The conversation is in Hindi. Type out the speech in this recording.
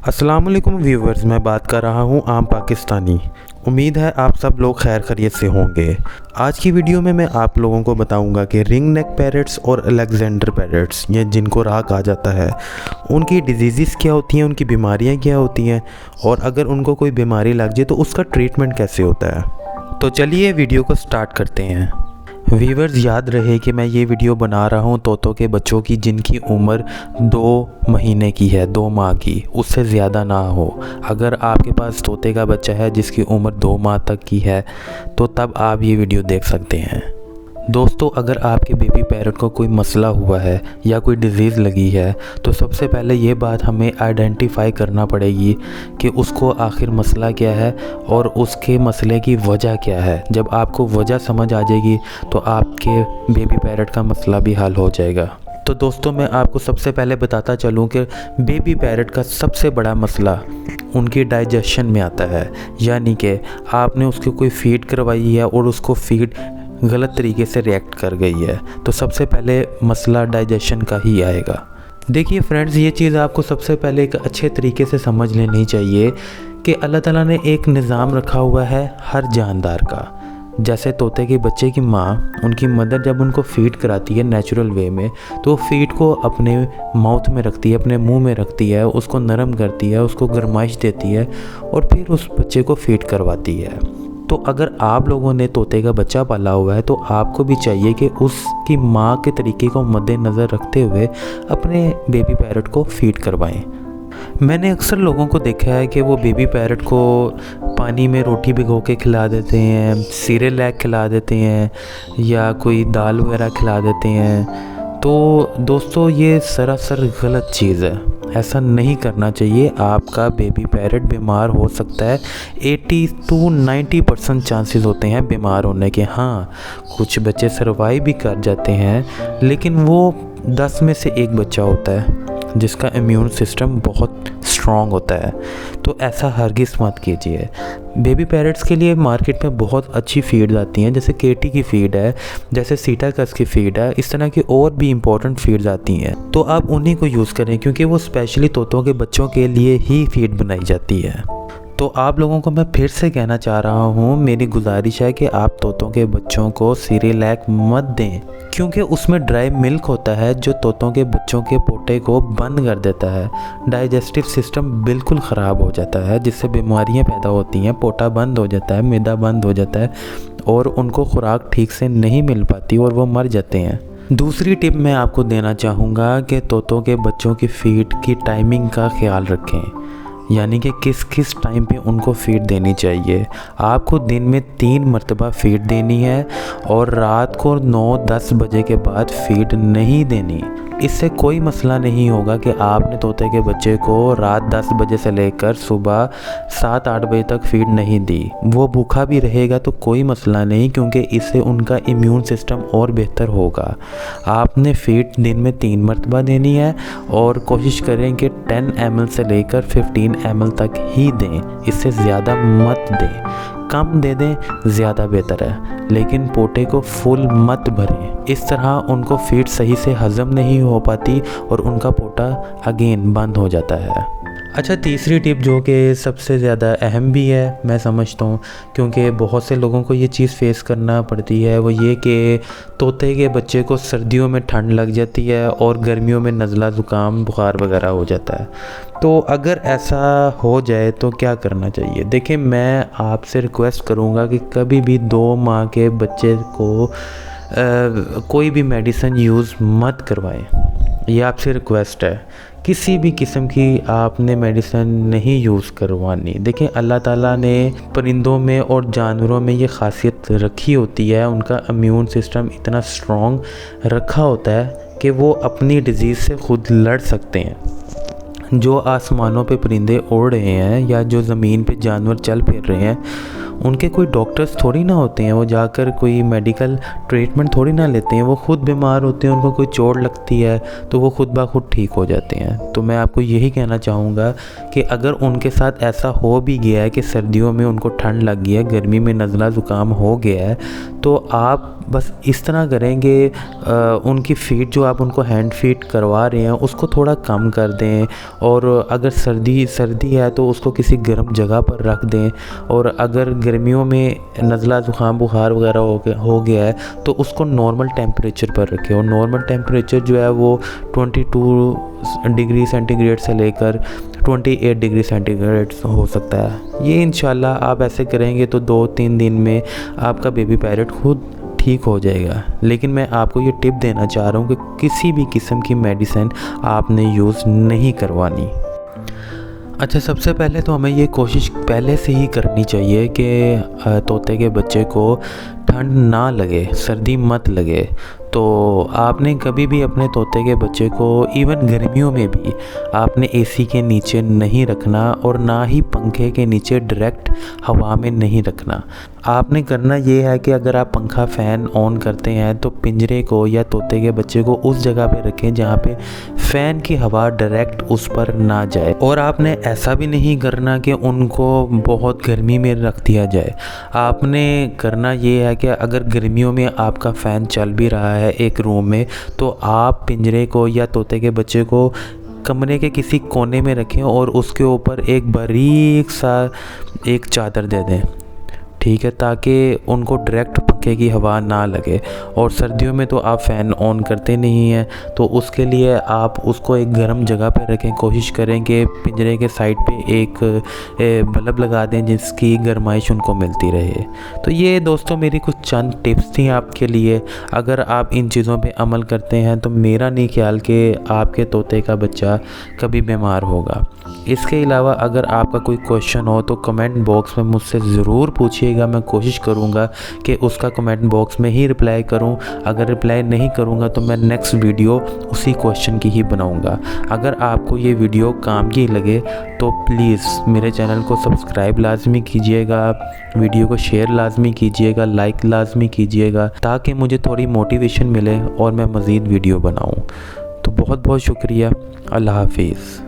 अस्सलामुअलैकुम व्यूवर्स, मैं बात कर रहा हूँ आम पाकिस्तानी। उम्मीद है आप सब लोग खैर खैरियत से होंगे। आज की वीडियो में मैं आप लोगों को बताऊंगा कि रिंग नेक पैरट्स और अलेक्जेंडर पैरट्स, ये जिनको राह कहा जाता है, उनकी डिजीज़ क्या होती हैं, उनकी बीमारियाँ क्या होती हैं, और अगर उनको कोई बीमारी लग जाए तो उसका ट्रीटमेंट कैसे होता है। तो चलिए वीडियो को स्टार्ट करते हैं। व्यूवर्स, याद रहे कि मैं ये वीडियो बना रहा हूँ तोतों के बच्चों की जिनकी उम्र 2 महीने की है, 2 माह की, उससे ज़्यादा ना हो। अगर आपके पास तोते का बच्चा है जिसकी उम्र 2 माह तक की है तो तब आप ये वीडियो देख सकते हैं। दोस्तों, अगर आपके बेबी पैरट को कोई मसला हुआ है या कोई डिज़ीज़ लगी है तो सबसे पहले ये बात हमें आइडेंटिफाई करना पड़ेगी कि उसको आखिर मसला क्या है और उसके मसले की वजह क्या है। जब आपको वजह समझ आ जाएगी तो आपके बेबी पैरट का मसला भी हल हो जाएगा। तो दोस्तों, मैं आपको सबसे पहले बताता चलूँ कि बेबी पैरट का सबसे बड़ा मसला उनकी डाइजेशन में आता है। यानी कि आपने उसको कोई फ़ीड करवाई है और उसको फ़ीड गलत तरीके से रिएक्ट कर गई है, तो सबसे पहले मसला डाइजेशन का ही आएगा। देखिए फ्रेंड्स, ये चीज़ आपको सबसे पहले एक अच्छे तरीके से समझ लेनी चाहिए कि अल्लाह ताला ने एक निज़ाम रखा हुआ है हर जानदार का। जैसे तोते के बच्चे की माँ, उनकी मदर जब उनको फ़ीड कराती है नेचुरल वे में, तो वो फ़ीड को अपने माउथ में रखती है, अपने मुंह में रखती है, उसको नरम करती है, उसको गर्माइश देती है और फिर उस बच्चे को फ़ीड करवाती है। तो अगर आप लोगों ने तोते का बच्चा पाला हुआ है तो आपको भी चाहिए कि उसकी माँ के तरीके को मद्देनज़र रखते हुए अपने बेबी पैरट को फ़ीड करवाएं। मैंने अक्सर लोगों को देखा है कि वो बेबी पैरट को पानी में रोटी भिगो के खिला देते हैं, सीरियलैक खिला देते हैं या कोई दाल वगैरह खिला देते हैं। तो दोस्तों, ये सरासर गलत चीज़ है, ऐसा नहीं करना चाहिए। आपका बेबी पैरट बीमार हो सकता है, 80 to 90% चांसेस होते हैं बीमार होने के। हाँ, कुछ बच्चे सर्वाइव भी कर जाते हैं, लेकिन वो 10 में से 1 बच्चा होता है जिसका इम्यून सिस्टम बहुत स्ट्रॉन्ग होता है। तो ऐसा हरगिज़ मत कीजिए। बेबी पैरट्स के लिए मार्केट में बहुत अच्छी फीड आती हैं, जैसे केटी की फ़ीड है, जैसे सीटाकस की फ़ीड है, इस तरह की और भी इम्पोर्टेंट फीड्स आती हैं। तो आप उन्हीं को यूज़ करें क्योंकि वो स्पेशली तोतों के बच्चों के लिए ही फ़ीड बनाई जाती है। तो आप लोगों को मैं फिर से कहना चाह रहा हूँ, मेरी गुजारिश है कि आप तोतों के बच्चों को सीरियलैक मत दें क्योंकि उसमें ड्राई मिल्क होता है जो तोतों के बच्चों के पोटे को बंद कर देता है। डाइजेस्टिव सिस्टम बिल्कुल ख़राब हो जाता है जिससे बीमारियाँ पैदा होती हैं, पोटा बंद हो जाता है, मैदा बंद हो जाता है और उनको खुराक ठीक से नहीं मिल पाती और वो मर जाते हैं। दूसरी टिप मैं आपको देना चाहूँगा कि तोतों के बच्चों की फ़ीड की टाइमिंग का ख्याल रखें, यानी कि किस किस टाइम पे उनको फ़ीड देनी चाहिए। आपको दिन में 3 मरतबा फ़ीड देनी है और रात को 9-10 बजे के बाद फ़ीड नहीं देनी। इससे कोई मसला नहीं होगा कि आपने तोते के बच्चे को रात 10 बजे से लेकर सुबह 7-8 बजे तक फ़ीड नहीं दी। वो भूखा भी रहेगा तो कोई मसला नहीं, क्योंकि इससे उनका इम्यून सिस्टम और बेहतर होगा। आपने फ़ीड दिन में 3 मरतबा देनी है और कोशिश करें कि 10 ml से लेकर 15 ml तक ही दें, इससे ज़्यादा मत दें। कम दे दें, ज़्यादा बेहतर है, लेकिन पोटे को फुल मत भरें। इस तरह उनको फीड सही से हज़म नहीं हो पाती और उनका पोटा अगेन बंद हो जाता है। अच्छा, तीसरी टिप जो कि सबसे ज़्यादा अहम भी है मैं समझता हूँ, क्योंकि बहुत से लोगों को ये चीज़ फेस करना पड़ती है, वो ये कि तोते के बच्चे को सर्दियों में ठंड लग जाती है और गर्मियों में नज़ला ज़ुकाम बुखार वगैरह हो जाता है। तो अगर ऐसा हो जाए तो क्या करना चाहिए? देखिए, मैं आपसे रिक्वेस्ट करूँगा कि कभी भी 2 माह के बच्चे को कोई भी मेडिसिन यूज़ मत करवाएं। ये आपसे रिक्वेस्ट है, किसी भी किस्म की आपने मेडिसिन नहीं यूज़ करवानी। देखिए, अल्लाह ताला ने परिंदों में और जानवरों में ये ख़ासियत रखी होती है, उनका इम्यून सिस्टम इतना स्ट्रॉन्ग रखा होता है कि वो अपनी डिज़ीज़ से ख़ुद लड़ सकते हैं। जो आसमानों पे परिंदे उड़ रहे हैं या जो ज़मीन पे जानवर चल फिर रहे हैं, उनके कोई डॉक्टर्स थोड़ी ना होते हैं, वो जाकर कोई मेडिकल ट्रीटमेंट थोड़ी ना लेते हैं। वो खुद बीमार होते हैं, उनको कोई चोट लगती है तो वो खुद ब खुद ठीक हो जाते हैं। तो मैं आपको यही कहना चाहूँगा कि अगर उनके साथ ऐसा हो भी गया है कि सर्दियों में उनको ठंड लग गई है, गर्मी में नज़ला ज़ुकाम हो गया है, तो आप बस इस तरह करेंगे, उनकी फ़ीड जो आप उनको हैंड फीड करवा रहे हैं उसको थोड़ा कम कर दें। और अगर सर्दी है तो उसको किसी गर्म जगह पर रख दें। और अगर गर्मियों में नज़ला ज़ुकाम बुखार वगैरह हो गया है तो उसको नॉर्मल टेम्परेचर पर रखें। और नॉर्मल टेम्परेचर जो है वो 22 डिग्री सेंटीग्रेड से लेकर 28 डिग्री सेंटीग्रेड हो सकता है। ये इंशाल्लाह आप ऐसे करेंगे तो 2-3 दिन में आपका बेबी पैरट खुद ठीक हो जाएगा। लेकिन मैं आपको ये टिप देना चाह रहा हूँ कि किसी भी किस्म की मेडिसिन आपने यूज़ नहीं करवानी। अच्छा, सबसे पहले तो हमें ये कोशिश पहले से ही करनी चाहिए कि तोते के बच्चे को ठंड ना लगे, सर्दी मत लगे। तो आपने कभी भी अपने तोते के बच्चे को इवन गर्मियों में भी आपने एसी के नीचे नहीं रखना और ना ही पंखे के नीचे डायरेक्ट हवा में नहीं रखना। आपने करना ये है कि अगर आप पंखा फ़ैन ऑन करते हैं तो पिंजरे को या तोते के बच्चे को उस जगह पे रखें जहाँ पे फ़ैन की हवा डायरेक्ट उस पर ना जाए। और आपने ऐसा भी नहीं करना कि उनको बहुत गर्मी में रख दिया जाए। आपने करना ये है कि अगर गर्मियों में आपका फ़ैन चल भी रहा है एक रूम में, तो आप पिंजरे को या तोते के बच्चे को कमरे के किसी कोने में रखें और उसके ऊपर एक बारीक सा एक चादर दे दें, ठीक है, ताकि उनको डायरेक्ट पंखे की हवा ना लगे। और सर्दियों में तो आप फ़ैन ऑन करते नहीं हैं, तो उसके लिए आप उसको एक गर्म जगह पर रखें। कोशिश करें कि पिंजरे के साइड पे एक बल्ब लगा दें जिसकी गर्माइश उनको मिलती रहे। तो ये दोस्तों मेरी कुछ चंद टिप्स थी आपके लिए। अगर आप इन चीज़ों पे अमल करते हैं तो मेरा नहीं ख्याल कि आपके तोते का बच्चा कभी बीमार होगा। इसके अलावा अगर आपका कोई क्वेश्चन हो तो कमेंट बॉक्स में मुझसे ज़रूर पूछिएगा। मैं कोशिश करूँगा कि उसका कमेंट बॉक्स में ही रिप्लाई करूँ। अगर रिप्लाई नहीं करूँगा तो मैं नेक्स्ट वीडियो उसी क्वेश्चन की ही बनाऊँगा। अगर आपको ये वीडियो काम की लगे तो प्लीज़ मेरे चैनल को सब्सक्राइब लाजमी कीजिएगा, वीडियो को शेयर लाजमी कीजिएगा, लाइक लाजमी कीजिएगा, ताकि मुझे थोड़ी मोटिवेशन मिले और मैं मज़ीद वीडियो बनाऊँ। तो बहुत बहुत शुक्रिया। अल्लाह हाफिज़।